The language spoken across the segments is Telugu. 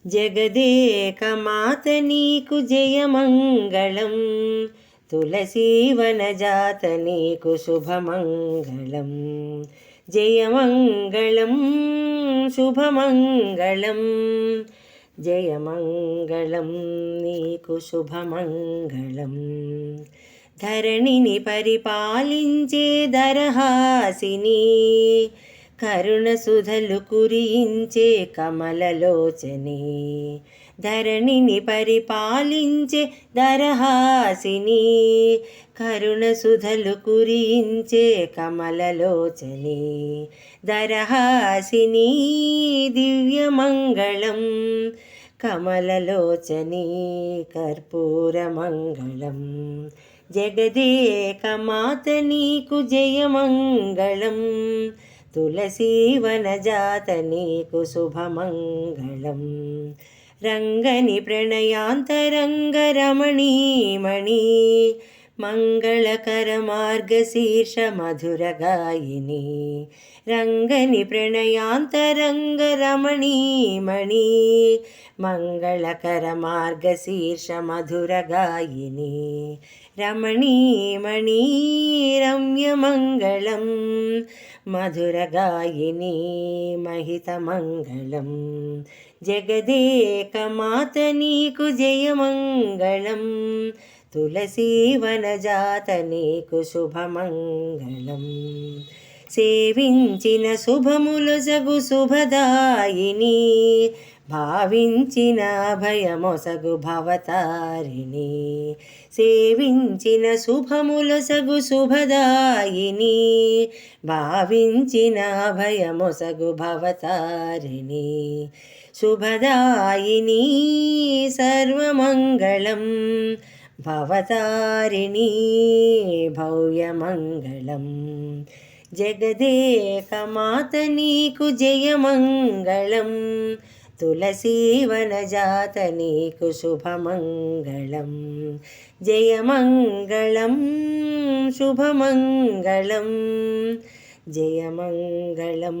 జగదేకమాత నీకు జయమంగళం, తులసీవనజాత నీకు శుభమంగళం. జయమంగళం శుభమంగళం, జయమంగళం నీకు శుభమంగళం. ధరణిని పరిపాలించే దరహాసిని, కరుణ సుధలు కురించే కమలలోచని. ధరణిని పరిపాలించే దరహాసిని, కరుణ సుధలు కురించే కమలలోచని. దరహాసిని దివ్యమంగళం, కమలలోచని కర్పూరమంగళం. జగదేకమాత నీకు జయమంగళం, తులసీవనజాత నీకు శుభమంగళం. రంగని ప్రణయాంతరంగ రమణీమణి, మంగళకర మార్గశీర్ష మధుర గాయిని. రంగని ప్రణయాంతరంగ రమణీమణి, మంగళకర మార్గశీర్ష మధుర గాయిని. రమణీమణి రమ్యమంగళం, మధుర గాయిని మహితమంగళం. జగదేకమాత నీకు జయమంగళం, తులసీవనజాత నీకు శుభమంగళం. సేవించిన శుభములొసగు శుభదాయిని, భావించిన అభయమొసగు భవతారిణి. సేవించిన శుభములొసగు శుభదాయిని, భావించిన అభయమొసగు భవతారిణి. శుభదాయిని సర్వమంగళం, భవతారిణి భవ్యమంగళం. జగదేకమాత నీకు జయమంగళం, తులసీవనజాత నీకు శుభమంగళం. జయమంగళం శుభమంగళం, జయమంగళం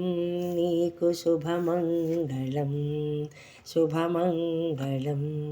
నీకు శుభమంగళం. శుభమంగళం.